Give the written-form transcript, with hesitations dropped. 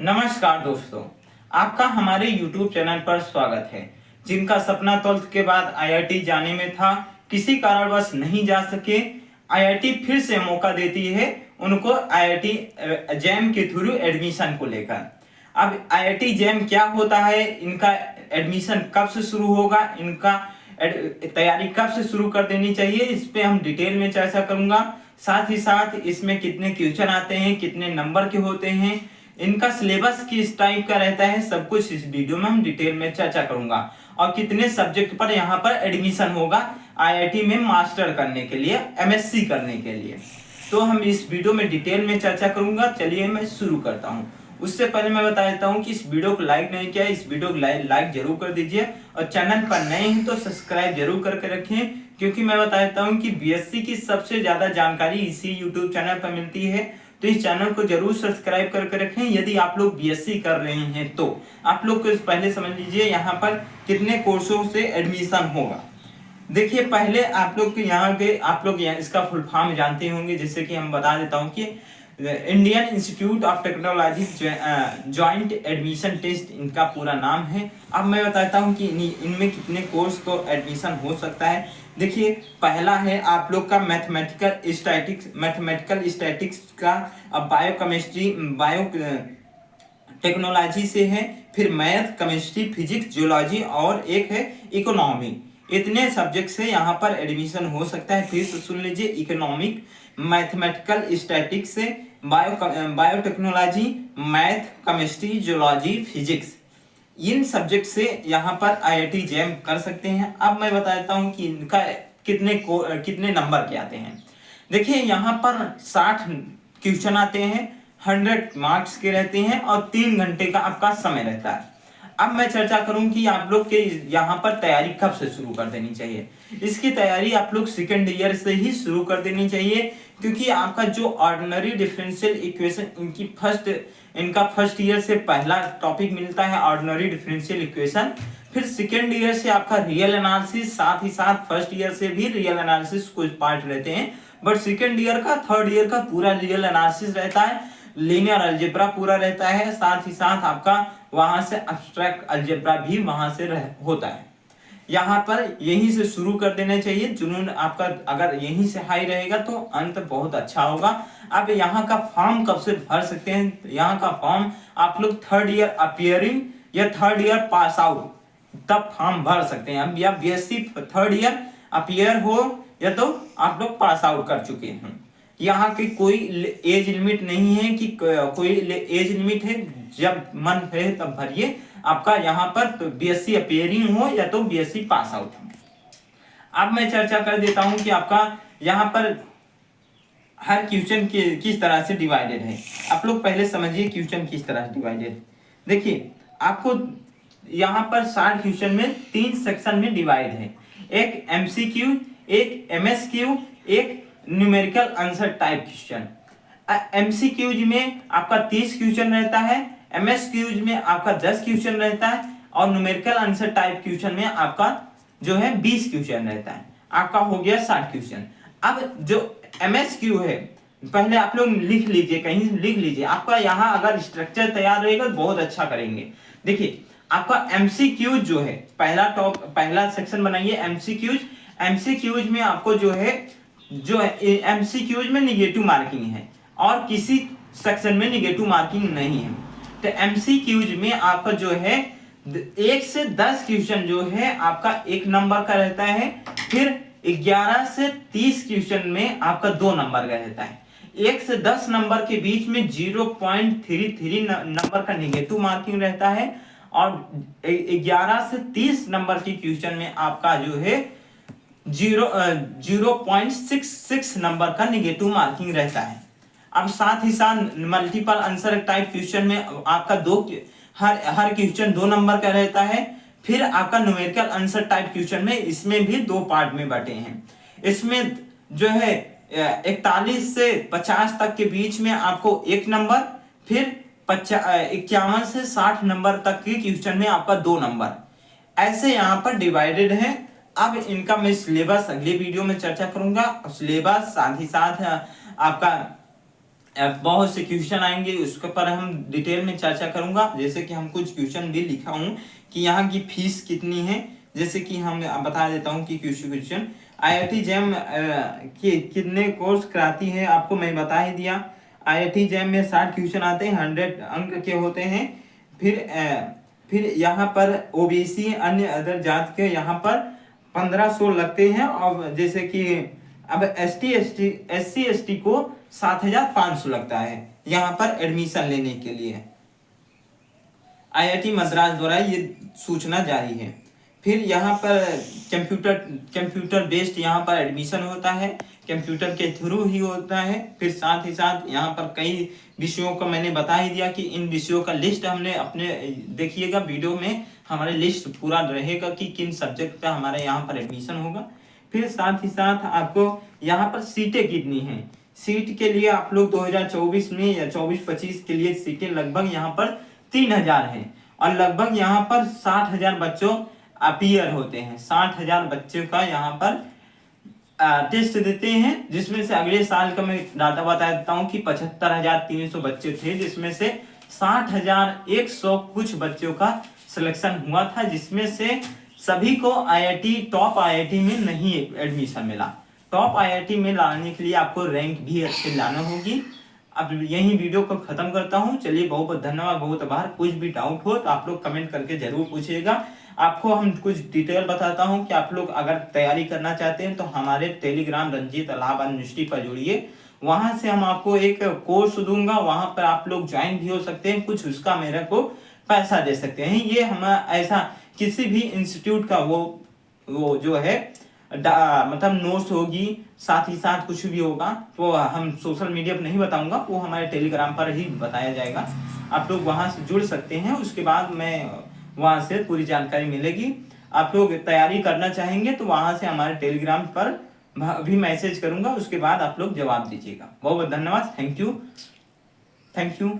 नमस्कार दोस्तों, आपका हमारे YouTube चैनल पर स्वागत है। जिनका सपना 12th के बाद IIT जाने में था, किसी कारणवश नहीं जा सके, IIT फिर से मौका देती है उनको IIT जैम के थ्रू एडमिशन को लेकर। अब IIT जैम क्या होता है, इनका एडमिशन कब से शुरू होगा, इनका तैयारी कब से शुरू कर देनी चाहिए, इस पे हम डिटेल में चर्चा करूंगा। साथ ही साथ इसमें कितने क्वेश्चन आते हैं, कितने नंबर के होते हैं, इनका सिलेबस किस टाइप का रहता है, सब कुछ इस वीडियो में हम डिटेल में चर्चा करूंगा। और कितने सब्जेक्ट पर यहाँ पर एडमिशन होगा IIT में मास्टर करने के लिए, MSc करने के लिए, तो हम इस वीडियो में डिटेल में चर्चा करूंगा। चलिए मैं शुरू करता हूँ। उससे पहले मैं बता देता हूँ कि इस वीडियो को लाइक नहीं किया, इस वीडियो को लाइक जरूर कर दीजिए और चैनल पर नए हैं तो सब्सक्राइब जरूर करके रखें, क्योंकि मैं बता देता हूँ कि BSc की सबसे ज्यादा जानकारी इसी यूट्यूब चैनल पर मिलती है। तो इस चैनल को जरूर सब्सक्राइब करके रखें। यदि आप लोग BSc कर रहे हैं तो आप लोग को पहले समझ लीजिए यहाँ पर कितने कोर्सों से एडमिशन होगा। देखिए, पहले आप लोग इसका फुल फॉर्म जानते होंगे, जैसे कि हम बता देता हूँ कि Indian Institute of Technology joint admission test इनका पूरा नाम है। अब मैं बताता हूँ कि इनमें कितने कोर्स को एडमिशन हो सकता है। देखिए, पहला है आप लोग का मैथमेटिकल स्टैटिक्स का, अब बायो टेक्नोलॉजी से है, फिर मैथ, केमिस्ट्री, फिजिक्स, जियोलॉजी और एक है इकोनॉमी। इतने सब्जेक्ट से यहाँ पर एडमिशन हो सकता है। फिर से सुन लीजिए, इकोनॉमिक, मैथमेटिकल स्टैटिक्स से, biotechnology, math, chemistry, geology, physics, इन सब्जेक्ट से यहाँ पर IIT जैम कर सकते हैं। अब मैं बता देता हूँ कि इनका कितने नंबर के आते हैं। देखिए, यहाँ पर 60 क्वेश्चन आते हैं, 100 मार्क्स के रहते हैं और 3 घंटे का आपका समय रहता है। अब मैं चर्चा करूं कि आप लोग के यहाँ पर तैयारी कब से शुरू कर देनी चाहिए। इसकी तैयारी आप लोग सेकेंड ईयर से ही शुरू कर देनी चाहिए, क्योंकि आपका जो ऑर्डिनरी डिफरेंशियल इक्वेशन इनका फर्स्ट ईयर से पहला टॉपिक मिलता है, ऑर्डिनरी डिफरेंशियल इक्वेशन। फिर सेकेंड ईयर से आपका रियल एनालिसिस, साथ ही साथ फर्स्ट ईयर से भी रियल एनालिसिस कुछ पार्ट रहते हैं, बट सेकेंड ईयर का, थर्ड ईयर का पूरा रियल एनालिसिस रहता है। लीनियर अलजेब्रा पूरा रहता है, साथ ही साथ आपका वहां से एब्स्ट्रैक्ट अलजेब्रा भी वहां से होता है। यहाँ पर यहीं से शुरू कर देना चाहिए। जुनून आपका अगर यहीं से हाई रहेगा तो अंत बहुत अच्छा होगा। अब यहाँ का फॉर्म कब से भर सकते हैं, यहाँ का फॉर्म आप लोग थर्ड ईयर अपियरिंग या थर्ड ईयर पास आउट तब फॉर्म भर सकते हैं। अब या BSc थर्ड ईयर अपियर हो या तो आप लोग पास आउट कर चुके हैं। यहाँ की कोई एज लिमिट नहीं है कि कोई एज लिमिट है, जब मन है तब भरिए। आपका यहाँ पर तो BSc अपियरिंग हो या तो BSc पास आउट हो। अब मैं चर्चा कर देता हूँ कि आपका यहाँ पर हर क्वेश्चन किस तरह से डिवाइडेड है। आप लोग पहले समझिए क्वेश्चन किस तरह से डिवाइडेड। देखिए, आपको यहाँ पर 60 क्वेश्चन में 3 सेक्शन में डिवाइड है। एक MCQ, एक MSQ, एक न्यूमेरिकल आंसर टाइप क्वेश्चन। MCQज में आपका 30 क्वेश्चन रहता है, MSQज में आपका 10 क्वेश्चन रहता है और न्यूमेरिकल आंसर टाइप क्वेश्चन में आपका जो है 20 क्वेश्चन रहता है। आपका हो गया 60 क्वेश्चन। अब जो MSQ है, पहले आप लोग लिख लीजिए, कहीं लिख लीजिए। आपका यहाँ अगर स्ट्रक्चर तैयार रहेगा तो बहुत अच्छा करेंगे। देखिए, आपका MCQ जो है, पहला सेक्शन बनाइए MCQज में आपको जो MCQज में निगेटिव मार्किंग है और किसी सेक्शन में निगेटिव मार्किंग नहीं है। तो MCQज में आपका जो है 1 से 10 क्वेश्चन जो है आपका 1 नंबर का रहता है। फिर 11 से 30 क्वेश्चन में आपका 2 नंबर का रहता है। 1 से 10 नंबर के बीच में 0.33 नंबर का निगेटिव मार्किंग रहता है और 11 से 30 नंबर के क्वेश्चन में आपका जो है 0.66 नंबर का निगेटिव मार्किंग रहता है। अब साथ ही साथ मल्टीपल आंसर टाइप क्वेश्चन में आपका हर क्वेश्चन 2 नंबर का रहता है। फिर आपका न्यूमेरिकल आंसर टाइप क्वेश्चन में इसमें भी 2 पार्ट में बटे हैं। इसमें जो है 41 से 50 तक के बीच में आपको 1 नंबर, फिर 51 से 60 नंबर तक के क्वेश्चन में आपका 2 नंबर, ऐसे यहाँ पर डिवाइडेड है। अब इनका मैं सिलेबस अगले वीडियो में चर्चा करूंगा। सिलेबस साथ ही साथ आपका बहुत से क्वेश्चन आएंगे, उसके पर हम डिटेल में चर्चा करूंगा। जैसे कि हम कुछ क्वेश्चन भी लिखा हूँ कि यहाँ की फीस कितनी है। जैसे कि हम बता देता हूँ कि क्वेश्चन IIT जैम के कितने कोर्स कराती है, आपको मैं बता ही दिया। IIT जैम में 60 क्वेश्चन आते हैं, 100 अंक के होते हैं। फिर यहाँ पर OBC अन्य अदर जात के यहाँ पर 1500 लगते हैं। और जैसे कि अब SC ST को 7500 लगता है यहाँ पर एडमिशन लेने के लिए। IIT मद्रास द्वारा ये सूचना जारी है। फिर यहाँ पर कंप्यूटर बेस्ड यहाँ पर एडमिशन होता है, कंप्यूटर के थ्रू ही होता है। फिर साथ ही साथ यहाँ पर कई विषयों का मैंने बता ही दिया कि इन विषयों का लिस्ट हमने अपने देखिएगा वीडियो में, हमारे लिस्ट पूरा रहेगा कि किन सब्जेक्ट का हमारे यहाँ पर एडमिशन होगा। फिर साथ ही साथ आपको यहाँ पर सीटें कितनी हैं, सीट के लिए आप लोग 2024 में या 24-25 के लिए सीटें लगभग यहाँ पर 3000 हैं। और लगभग यहाँ पर 60,000 बच्चों अपीयर होते हैं। 60,000 बच्चों का यहाँ पर टेस्ट देते हैं, जिसमें से अगले साल का मैं डाटा बता देता हूँ कि 75,300 बच्चे थे, जिसमें से 60,100 कुछ बच्चों का सिलेक्शन हुआ था, जिसमें से सभी को टॉप IIT में नहीं एडमिशन मिला। टॉप IIT में लाने के लिए आपको रैंक भी अच्छे लाना होगी। अब यही वीडियो को खत्म करता हूँ। चलिए, बहुत बहुत धन्यवाद, बहुत आभार। कुछ भी डाउट हो तो आप लोग कमेंट करके जरूर पूछिएगा। आपको हम कुछ डिटेल बताता हूँ कि आप लोग अगर तैयारी करना चाहते हैं तो हमारे टेलीग्राम रंजीत इलाहाबाद यूनिवर्सिटी पर जुड़िए। वहां से हम आपको एक कोर्स दूंगा, वहां पर आप लोग ज्वाइन भी हो सकते हैं, कुछ उसका मेरे को पैसा दे सकते हैं। ये हम ऐसा किसी भी इंस्टीट्यूट का वो जो है मतलब नोट्स होगी, साथ ही साथ कुछ भी होगा तो हम सोशल मीडिया पर नहीं बताऊंगा, वो हमारे टेलीग्राम पर ही बताया जाएगा। आप लोग वहां से जुड़ सकते हैं, उसके बाद मैं वहां से पूरी जानकारी मिलेगी। आप लोग तैयारी करना चाहेंगे तो वहां से हमारे टेलीग्राम पर भी मैसेज करूंगा, उसके बाद आप लोग जवाब दीजिएगा। बहुत बहुत धन्यवाद। Thank you.